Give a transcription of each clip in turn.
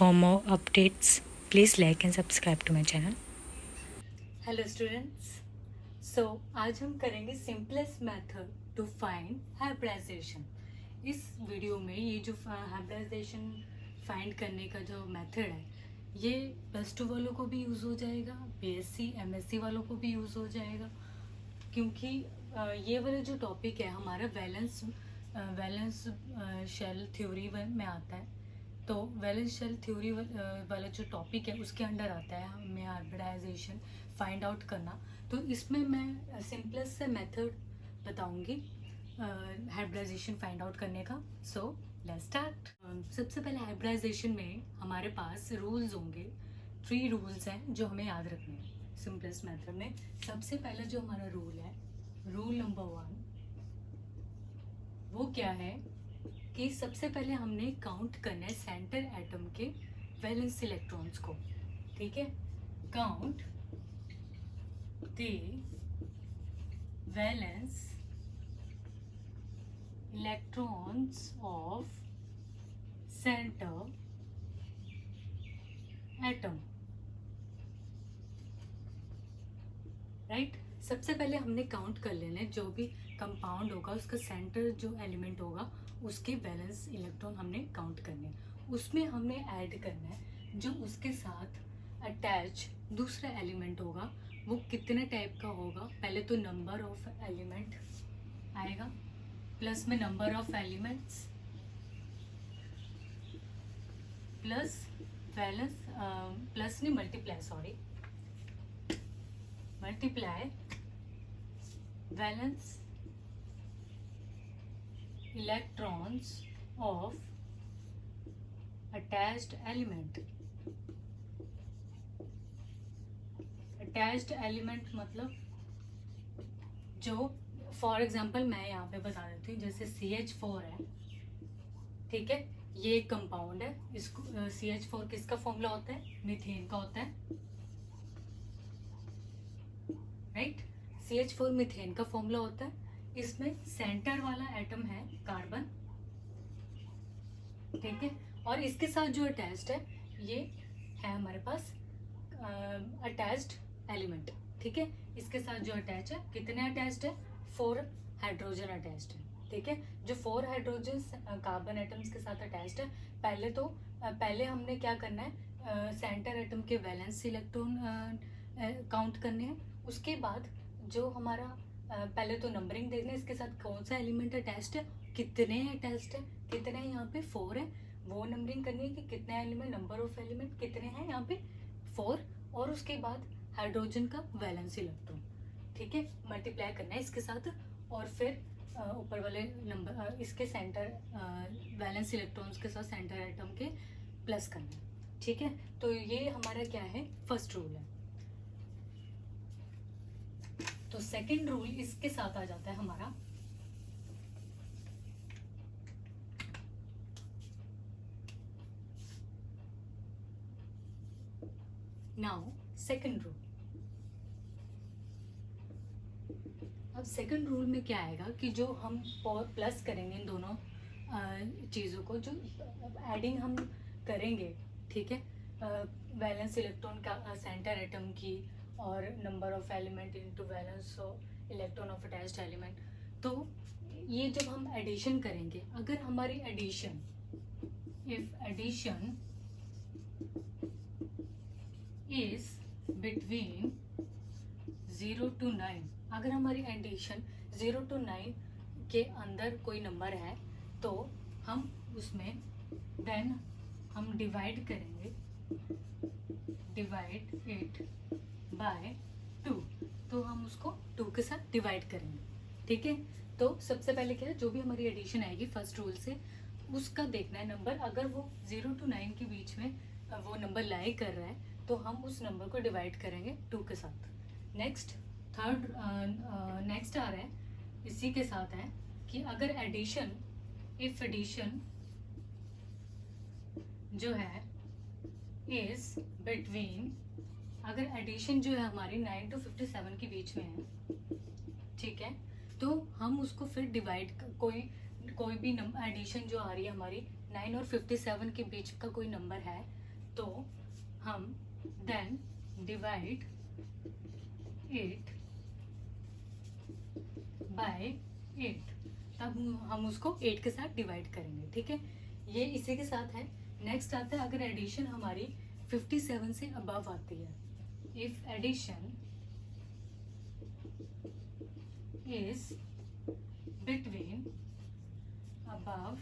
For more updates, please like and subscribe to my channel. Hello students. आज हम करेंगे simplest method to find hybridization. इस video में ये जो हाइब्रिडाइजेशन फाइंड करने का जो मेथड है ये +2 वालों को भी यूज़ हो जाएगा, बीएससी एमएससी वालों को भी यूज़ हो जाएगा, क्योंकि ये वाला जो टॉपिक है हमारा वैलेंस शेल थ्योरी में आता है। तो वैलेंस शेल थ्योरी वाला जो टॉपिक है उसके अंडर आता है हमें हाइब्रिडाइजेशन फाइंड आउट करना। तो इसमें मैं सिंपलेस्ट से मेथड बताऊंगी हाइब्रिडाइजेशन फाइंड आउट करने का। So let's start. सबसे पहले हाइब्रिडाइजेशन में हमारे पास रूल्स होंगे, 3 रूल्स हैं जो हमें याद रखने हैं सिंपलेस्ट मेथड में। सबसे पहला जो हमारा रूल है, रूल नंबर 1, वो क्या है कि सबसे पहले हमने काउंट करना है सेंटर एटम के वैलेंस इलेक्ट्रॉन्स को। ठीक है, count the valence electrons of centre atom. Right, सबसे पहले हमने काउंट कर लेना है जो भी कंपाउंड होगा उसका सेंटर जो एलिमेंट होगा उसके वैलेंस इलेक्ट्रॉन हमने काउंट करने हैं। उसमें हमने ऐड करना है जो उसके साथ अटैच दूसरा एलिमेंट होगा वो कितने टाइप का होगा। पहले तो नंबर ऑफ एलिमेंट आएगा, प्लस में number of elements plus valence plus नहीं multiply, sorry, multiply valence electrons of attached element। attached element मतलब जो, फॉर एग्जांपल मैं यहाँ पे बता देती हूँ, जैसे CH4 है, ठीक है, ये एक कंपाउंड है। इसको CH4 किसका फॉर्मूला होता है? मीथेन का होता है, राइट। CH4 मीथेन का फॉर्मूला होता है। इसमें सेंटर वाला एटम है कार्बन, ठीक है, और इसके साथ जो अटैच्ड है ये है हमारे पास अटैच्ड एलिमेंट। ठीक है, इसके साथ जो अटैच है, कितने अटैच्ड है? 4 हाइड्रोजन अटैच्ड है। ठीक है, जो 4 हाइड्रोजन कार्बन एटम्स के साथ अटैच्ड है, पहले हमने क्या करना है, सेंटर एटम के वैलेंस इलेक्ट्रॉन काउंट करने हैं। उसके बाद जो हमारा पहले तो नंबरिंग देखना है, इसके साथ कौन सा एलिमेंट अटैच्ड है, कितने अटैच्ड है, कितने यहाँ पे 4 है, वो नंबरिंग करनी है कि कितने एलिमेंट, नंबर ऑफ एलिमेंट कितने हैं यहाँ पे 4, और उसके बाद हाइड्रोजन का वैलेंस इलेक्ट्रॉन, ठीक है, मल्टीप्लाई करना है इसके साथ, और फिर ऊपर वाले नंबर इसके सेंटर वैलेंस इलेक्ट्रॉन्स के साथ सेंटर एटम के प्लस करना है। ठीक है, तो ये हमारा क्या है, फर्स्ट रूल है। तो सेकंड रूल इसके साथ आ जाता है हमारा, नाउ सेकंड रूल। अब सेकंड रूल में क्या आएगा कि जो हम प्लस करेंगे इन दोनों चीज़ों को, जो एडिंग हम करेंगे, ठीक है, वैलेंस इलेक्ट्रॉन का सेंटर एटम की और number of element into valence electron of attached element, तो ये जब हम एडिशन करेंगे, अगर हमारी addition, if addition is between 0 to 9, अगर हमारी एडिशन 0 to 9 के अंदर कोई नंबर है तो हम उसमें देन हम डिवाइड करेंगे, डिवाइड इट बाय 2, तो हम उसको 2 के साथ डिवाइड करेंगे। ठीक है, तो सबसे पहले क्या है, जो भी हमारी एडिशन आएगी फर्स्ट रूल से, उसका देखना है नंबर, अगर वो 0 to 9 के बीच में वो नंबर लाई कर रहा है तो हम उस नंबर को डिवाइड करेंगे 2 के साथ। नेक्स्ट नेक्स्ट आ रहा है, इसी के साथ है कि अगर एडिशन, इफ एडिशन जो है इज बिटवीन, अगर एडिशन जो है हमारी 9 to 57 के बीच में है, ठीक है, तो हम उसको फिर डिवाइड, कोई भी एडिशन जो आ रही है हमारी 9 और 57 के बीच का कोई नंबर है तो हम देन डिवाइड 8 बाय 8, तब हम उसको 8 के साथ डिवाइड करेंगे, ठीक है। ये इसी के साथ है। नेक्स्ट आता है अगर एडिशन हमारी 57 से अबव आती है, if addition is between above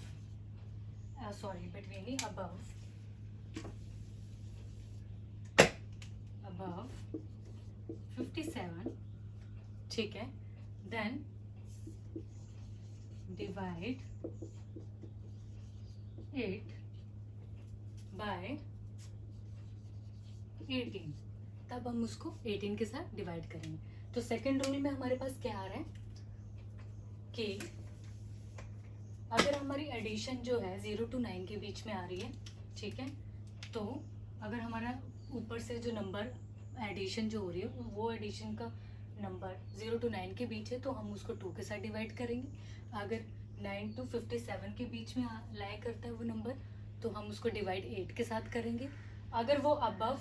above 57, ठीक है, देन डिवाइड 8 बाय 18, तब हम उसको 18 के साथ डिवाइड करेंगे। तो सेकंड रूल में हमारे पास क्या आ रहा है कि अगर हमारी एडिशन जो है 0 to 9 के बीच में आ रही है, ठीक है, तो अगर हमारा ऊपर से जो नंबर एडिशन जो हो रही है वो एडिशन का नंबर 0 to 9 के बीच है तो हम उसको 2 के साथ डिवाइड करेंगे। अगर 9 to 57 के बीच में लाया करता है वो नंबर तो हम उसको डिवाइड 8 के साथ करेंगे। अगर वो अबव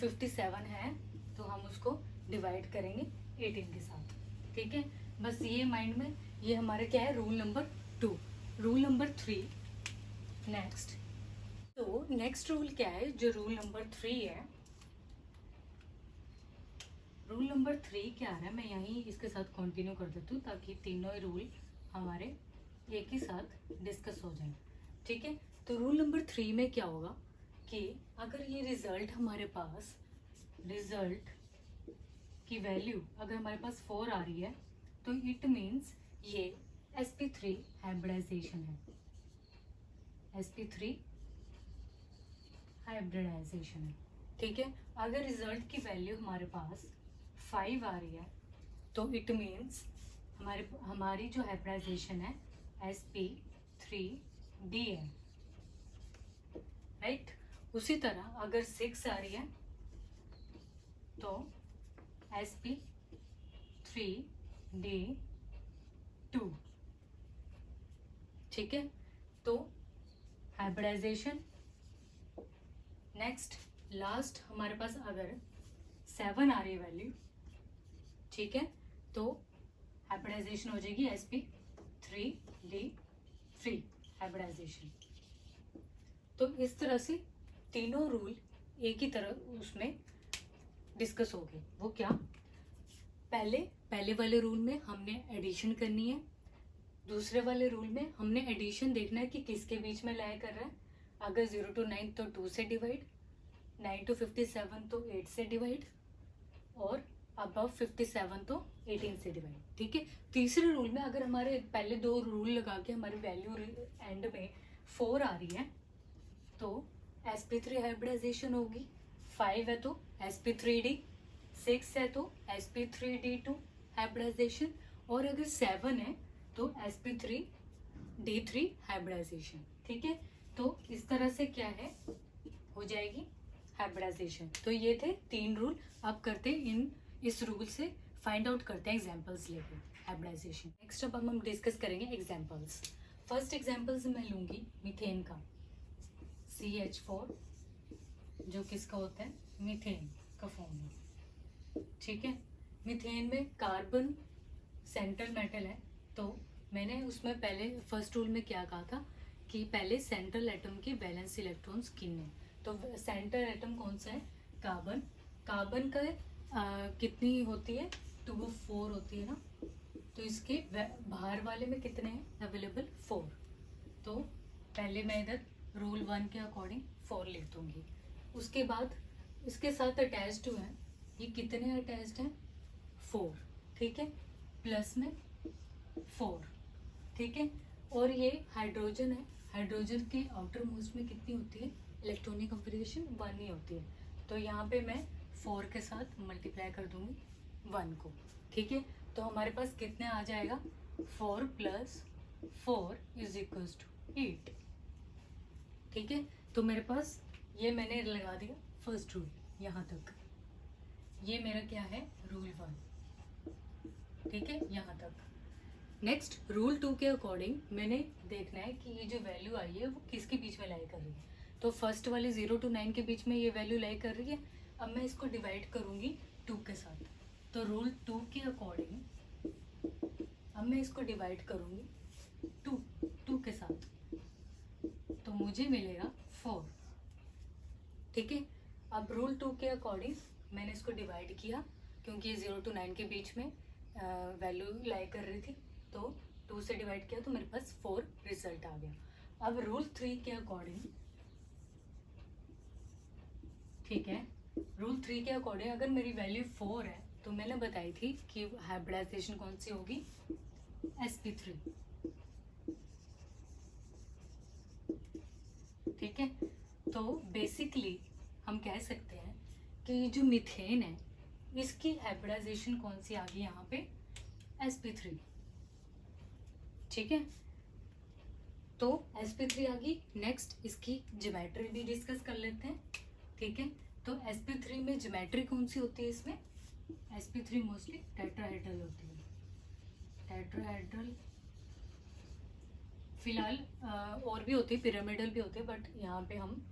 57 है तो हम उसको डिवाइड करेंगे 18 के साथ, ठीक है। बस ये माइंड में, ये हमारा क्या है rule number 2। Rule number 3 next. तो नेक्स्ट रूल क्या है, जो रूल नंबर 3 है, रूल नंबर 3 क्या आ रहा है, मैं यहीं इसके साथ कंटिन्यू कर देती हूँ ताकि तीनों ही रूल हमारे एक ही साथ डिस्कस हो जाए, ठीक है। तो रूल नंबर 3 में क्या होगा कि अगर ये रिजल्ट हमारे पास, रिजल्ट की वैल्यू अगर हमारे पास 4 आ रही है तो इट मीन्स ये sp3 हाइब्रिडाइजेशन है, sp3 हाइब्रिडाइजेशन है, ठीक है। अगर रिजल्ट की वैल्यू हमारे पास 5 आ रही है तो इट मीन्स हमारी जो हाइब्रिडाइजेशन है sp3d है, राइट। उसी तरह अगर 6 आ रही है तो sp3d2, ठीक है। तो हाइब्रिडाइजेशन। नेक्स्ट लास्ट हमारे पास अगर 7 आ रही है वैल्यू, ठीक है, तो हाइब्रिडाइजेशन हो जाएगी sp3d3 हाइब्रिडाइजेशन। तो इस तरह से तीनों रूल एक ही तरह उसमें डिस्कस हो गए। वो क्या, पहले वाले रूल में हमने एडिशन करनी है, दूसरे वाले रूल में हमने एडिशन देखना है कि किसके बीच में लाया कर रहा है। अगर 0 to 9 तो 2 से डिवाइड, 9 to 57 तो 8 से डिवाइड, और अबव 57 तो 18 से डिवाइड, ठीक है। तीसरे रूल में अगर हमारे पहले दो रूल लगा के हमारी वैल्यू एंड में 4 आ रही है तो sp3 हाइब्रिडाइजेशन होगी। 5 है तो sp3d, 6 है तो sp3d2 हाइब्रिडाइजेशन, और अगर 7 है तो sp3d3 हाइब्रिडाइजेशन, ठीक है। तो इस तरह से क्या है, हो जाएगी हाइब्रिडाइजेशन। तो ये थे 3 रूल। अब करते हैं इस रूल से फाइंड आउट करते हैं एग्जांपल्स लेके हाइब्रिडाइजेशन। नेक्स्ट अब हम डिस्कस करेंगे एग्जांपल्स। फर्स्ट एग्जांपल्स मैं लूंगी मीथेन का, CH4 जो किसका होता है, मीथेन का फॉर्मूला, ठीक है। मीथेन में कार्बन सेंट्रल मेटल है, तो मैंने उसमें पहले फर्स्ट रूल में क्या कहा था कि पहले सेंट्रल एटम के वैलेंस इलेक्ट्रॉन्स गिनने। तो सेंट्रल एटम कौन सा है, कार्बन। कार्बन का कितनी होती है, 2 4 होती है ना, तो इसके बाहर वाले में कितने हैं अवेलेबल, 4। तो पहले मैं इधर रूल 1 के अकॉर्डिंग 4 लिख दूंगी। उसके बाद इसके साथ अटैच्ड है, ये कितने अटैच्ड हैं, 4, ठीक है, प्लस में 4, ठीक है। और ये हाइड्रोजन है, हाइड्रोजन के आउटर मोस्ट में कितनी होती है इलेक्ट्रॉनिक कॉन्फ़िगरेशन, 1 ही होती है। तो यहाँ पे मैं 4 के साथ मल्टीप्लाई कर दूंगी 1 को, ठीक है। तो हमारे पास कितने आ जाएगा, 4 + 4 = 8, ठीक है। तो मेरे पास ये मैंने लगा दिया फर्स्ट रूल यहाँ तक, ये मेरा क्या है रूल 1, ठीक है, यहाँ तक। नेक्स्ट रूल 2 के अकॉर्डिंग मैंने देखना है कि ये जो वैल्यू आई है वो किसके बीच में लाई कर रही है। तो फर्स्ट वाली 0 to 9 के बीच में ये वैल्यू लाई कर रही है। अब मैं इसको डिवाइड करूँगी 2 के साथ, तो रूल 2 के अकॉर्डिंग अब मैं इसको डिवाइड करूँगी 2 के साथ, तो मुझे मिलेगा 4। ठीक है, अब रूल 2 के अकॉर्डिंग मैंने इसको डिवाइड किया, क्योंकि ये 0 to 9 के बीच में वैल्यू लाई कर रही थी, तो 2 से डिवाइड किया तो मेरे पास 4 रिजल्ट आ गया। अब रूल 3 के अकॉर्डिंग, ठीक है, रूल 3 के अकॉर्डिंग अगर मेरी वैल्यू 4 है तो मैंने बताई थी कि हाइब्रिडाइजेशन कौन सी होगी, sp3। ठीक है, तो बेसिकली हम कह सकते हैं कि जो मीथेन है इसकी हाइब्रिडाइजेशन कौन सी आ गई यहाँ पे, sp3। ठीक है, तो sp3 आ गई। नेक्स्ट इसकी ज्योमेट्री भी डिस्कस कर लेते हैं। ठीक है, तो sp3 में ज्योमेट्री कौन सी होती है, इसमें sp3 मोस्टली टेट्राहेड्रल होती है। टेट्राहेड्रल फिलहाल और भी होती है, पिरामिडल भी होती है, बट यहाँ पे हम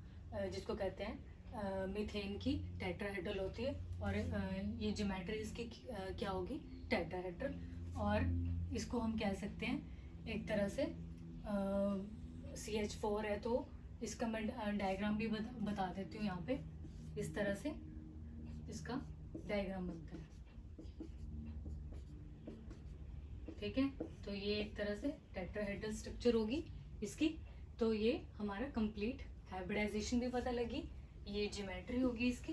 जिसको कहते हैं मीथेन की टेट्राहेड्रल होती है, और ये ज्योमेट्री इसकी क्या होगी, टेट्राहेड्रल। और इसको हम कह सकते हैं एक तरह से CH4 है, तो इसका मैं डायग्राम भी बता देती हूँ। यहाँ पे इस तरह से इसका डायग्राम बनता है। ठीक है, तो ये एक तरह से टेट्राहेड्रल स्ट्रक्चर होगी इसकी। तो ये हमारा कंप्लीट हाइब्रिडाइजेशन भी पता लगी, ये ज्योमेट्री होगी इसकी,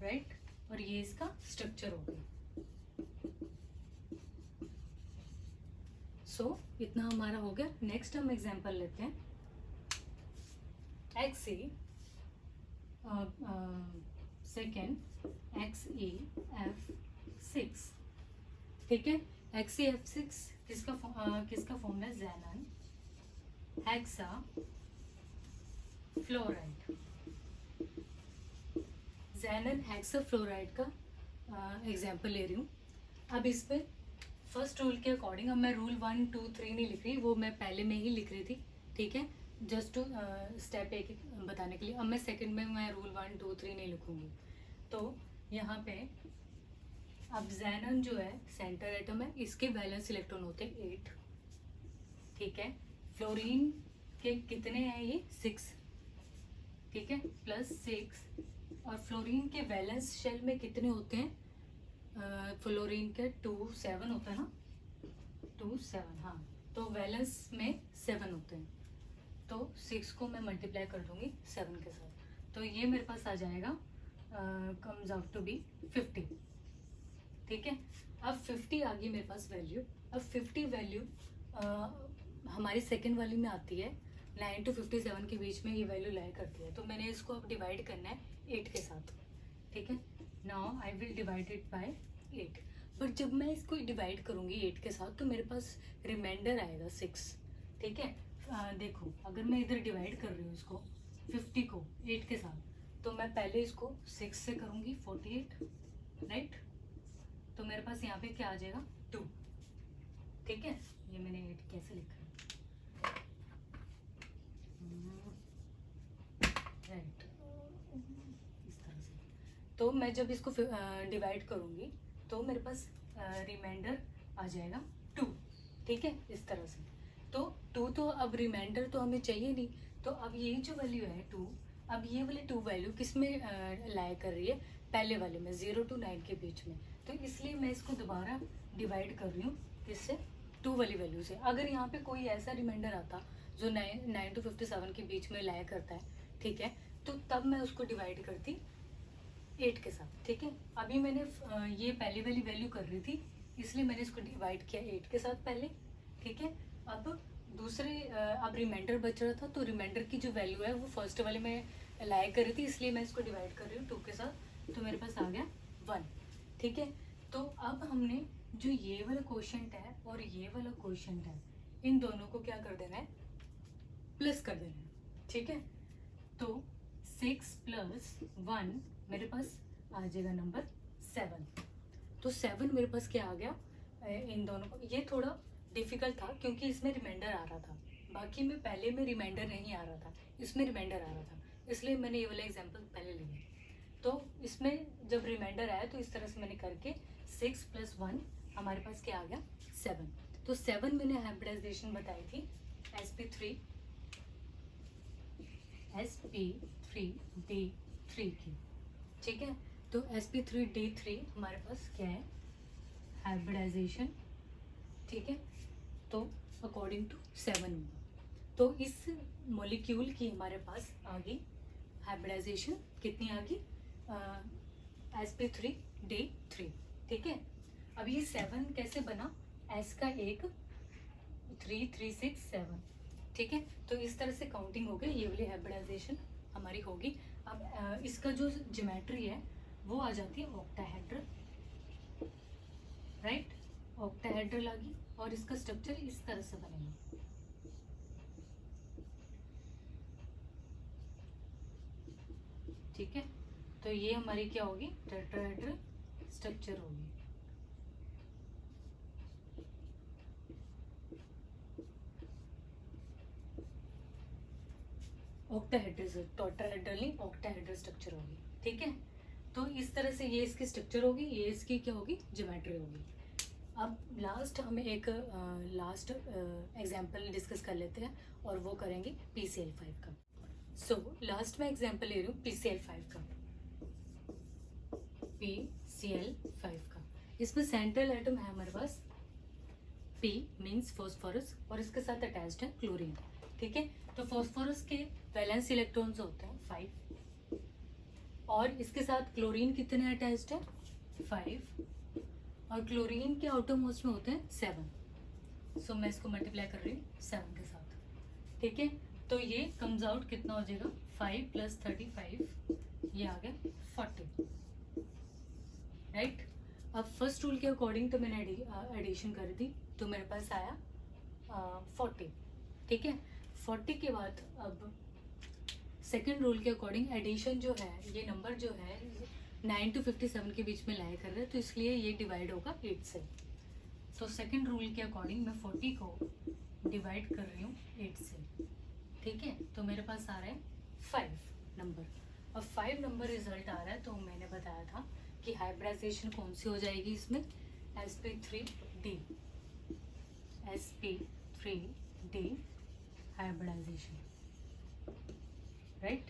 राइट, और ये इसका स्ट्रक्चर होगा। सो इतना हमारा हो गया। नेक्स्ट हम एग्जांपल लेते हैं XE सेकेंड XeF6। ठीक है, XeF6 किसका फॉर्मूला है, ज़ैनन हेक्सा फ्लोराइड। ज़ैनन हेक्सा फ्लोराइड का एग्जांपल ले रही हूँ। अब इस पे फर्स्ट रूल के अकॉर्डिंग, अब मैं रूल 1 2 3 नहीं लिख रही, वो मैं पहले में ही लिख रही थी। ठीक है, जस्ट टू स्टेप एक बताने के लिए। अब मैं सेकंड में मैं रूल 1 2 3 नहीं लिखूंगी। तो यहाँ पे अब ज़ैनन जो है सेंटर एटम है, इसके वैलेंस इलेक्ट्रॉन होते हैं 8। ठीक है, फ्लोरीन के कितने हैं, ये 6। ठीक है, +6। और फ्लोरीन के वैलेंस शेल में कितने होते हैं, फ्लोरीन के 2 7 होता है ना, 2 7, हाँ, तो वैलेंस में 7 होते हैं। तो 6 को मैं मल्टीप्लाई कर दूंगी 7 के साथ, तो ये मेरे पास आ जाएगा, कम्स आउट टू बी 50। ठीक है, अब 50 आ गई मेरे पास वैल्यू। अब 50 वैल्यू हमारी सेकेंड वाली में आती है, 9 to 57 के बीच में ये वैल्यू लाई करती है। तो मैंने इसको अब डिवाइड करना है 8 के साथ। ठीक है, now I will divide it by 8। But जब मैं इसको डिवाइड करूँगी 8 के साथ तो मेरे पास रिमाइंडर आएगा 6। ठीक है, देखो अगर मैं इधर डिवाइड कर रही हूँ इसको 50 को 8 के साथ, तो मैं पहले इसको 6 से करूँगी 48, राइट। तो मेरे पास यहाँ पे क्या आ जाएगा, 2। ठीक है, ये मैंने 8 कैसे लिखा है, राइट, इस तरह से। तो मैं जब इसको डिवाइड करूँगी तो मेरे पास रिमाइंडर आ जाएगा 2। ठीक है, इस तरह से। तो 2 तो अब रिमाइंडर तो हमें चाहिए नहीं, तो अब ये जो वैल्यू है 2, अब ये वाली 2 वैल्यू किस में लाई कर रही है, पहले वाले में 0 to 9 के बीच में। तो इसलिए मैं इसको दोबारा डिवाइड कर रही हूँ किससे, 2 वाली वैल्यू से। अगर यहाँ पे कोई ऐसा रिमाइंडर आता जो 9 to 57 के बीच में लाई करता है, ठीक है, तो तब मैं उसको डिवाइड करती 8 के साथ। ठीक है, अभी मैंने ये पहली वाली वैल्यू कर रही थी, इसलिए मैंने इसको डिवाइड किया 8 के साथ पहले। ठीक है, अब दूसरे अब रिमाइंडर बच रहा था, तो रिमाइंडर की जो वैल्यू है वो फर्स्ट वाले में लाई कर रही थी, इसलिए मैं इसको डिवाइड कर रही हूँ 2 के साथ, तो मेरे पास आ गया 1। ठीक है, तो अब हमने जो ये वाला क्वोशंट है और ये वाला क्वोशंट है, इन दोनों को क्या कर देना है, प्लस कर देना है। ठीक है, तो 6 + 1 मेरे पास आ जाएगा नंबर 7। तो 7 मेरे पास क्या आ गया, इन दोनों को। ये थोड़ा डिफिकल्ट था क्योंकि इसमें रिमाइंडर आ रहा था, बाकी में पहले में रिमाइंडर नहीं आ रहा था, इसमें रिमाइंडर आ रहा था, इसलिए मैंने ये वाला एग्जांपल पहले लिया। तो इसमें जब रिमाइंडर आया तो इस तरह से मैंने करके 6 + 1 हमारे पास क्या आ गया 7। तो 7 मैंने हाइब्रिडाइजेशन बताई थी sp3d3 की, ठीक है। तो sp3d3 हमारे पास क्या है हाइब्रिडाइजेशन, ठीक है। तो अकॉर्डिंग टू 7 तो इस मॉलिक्यूल की हमारे पास आ गई हाइब्रिडाइजेशन कितनी आ गई sp3d3, ठीक है। अब ये 7 कैसे बना, s का एक 3 3 6 7, ठीक है। तो इस तरह से काउंटिंग हो गई, ये वाली हाइब्रिडाइजेशन हमारी होगी। अब इसका जो ज्योमेट्री है वो आ जाती है ऑक्टाहेड्रल, राइट, ऑक्टाहेड्रल आ गई और इसका स्ट्रक्चर इस तरह से बनेगा, ठीक है। तो ये हमारी क्या होगी टेट्राहेड्रल स्ट्रक्चर होगी। ऑक्टाहेड्रल, टेट्राहेड्रल नहीं ऑक्टाहेड्रल स्ट्रक्चर होगी, ठीक है। तो इस तरह से ये इसकी स्ट्रक्चर होगी, ये इसकी क्या होगी ज्योमेट्री होगी। अब लास्ट हम एक लास्ट एग्जांपल डिस्कस कर लेते हैं और वो करेंगे PCl5 का। सो लास्ट में एग्जांपल ले रही हूँ PCl5 का, PCl5 का। इसमें सेंट्रल एटम है हमारे पास P मीन्स फॉस्फोरस और इसके साथ अटैच्ड है क्लोरीन, ठीक है। तो फॉस्फोरस के वैलेंस इलेक्ट्रॉन्स होते हैं 5 और इसके साथ क्लोरीन कितने अटैच्ड है 5 और क्लोरीन के आउटर मोस्ट में होते हैं 7। सो मैं इसको मल्टीप्लाई कर रही हूँ 7 के साथ, ठीक है। तो ये कम्स आउट कितना हो जाएगा 5 + 35, ये आ गया 40, राइट। अब फर्स्ट रूल के अकॉर्डिंग तो मैंने एडिशन कर दी तो मेरे पास आया 40, ठीक है। 40 के बाद अब सेकेंड रूल के अकॉर्डिंग एडिशन जो है ये नंबर जो है 9 to 57 के बीच में लाया कर रहे हैं, तो इसलिए ये डिवाइड होगा 8 से। तो सेकेंड रूल के अकॉर्डिंग मैं 40 को डिवाइड कर रही हूँ 8 से, ठीक है। तो मेरे पास आ रहा है 5 नंबर। अब 5 नंबर रिजल्ट आ रहा है, तो मैंने बताया था कि हाइब्रिडाइजेशन कौन सी हो जाएगी इसमें sp3d, sp3d हाइब्रिडाइजेशन, राइट।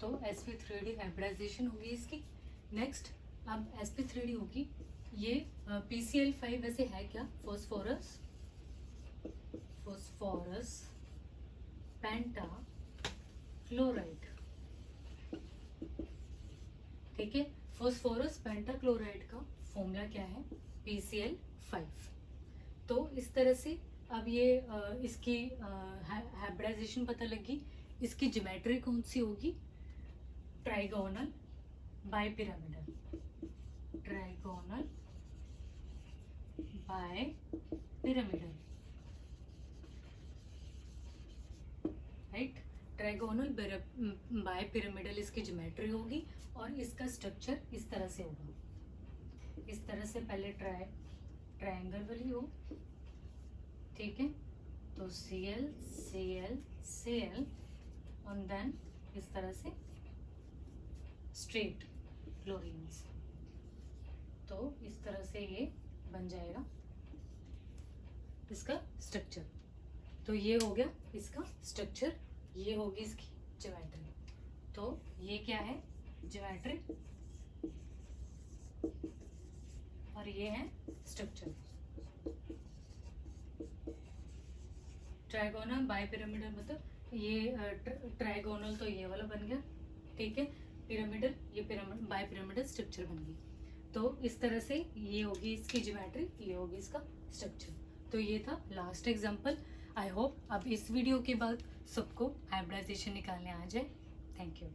तो sp3d हाइब्रिडाइजेशन होगी इसकी। नेक्स्ट अब sp3d होगी ये PCl5 वैसे है क्या फॉस्फोरस पेंटा क्लोराइड, ठीक है। फॉस्फोरस पेंटा क्लोराइड का फॉर्मूला क्या है PCl5। तो इस तरह से अब ये इसकी हाइब्रिडाइजेशन पता लगी। इसकी ज्योमेट्री कौन सी होगी trigonal bipyramidal, trigonal bipyramidal, right. Trigonal bipyramidal इसकी ज्योमेट्री होगी और इसका स्ट्रक्चर इस तरह से होगा, इस तरह से पहले ट्रायंगल वाली हो, ठीक है। तो Cl Cl Cl और देन इस तरह से स्ट्रेट क्लोरीन्स, तो इस तरह से ये बन जाएगा इसका स्ट्रक्चर। तो ये हो गया इसका स्ट्रक्चर, ये होगी इसकी ज्योमेट्री। तो ये क्या है ज्योमेट्री और ये है स्ट्रक्चर। ट्राइगोनल बाइपिरामिडल मतलब ये ट्राइगोनल तो ये वाला बन गया, ठीक है। पिरामिडल ये बाइपिरामिडल स्ट्रक्चर बन गई। तो इस तरह से ये होगी इसकी ज्योमेट्री, ये होगी इसका स्ट्रक्चर। तो ये था लास्ट एग्जांपल। आई होप अब इस वीडियो के बाद सबको हाइब्रिडाइजेशन निकालने आ जाए। Thank you.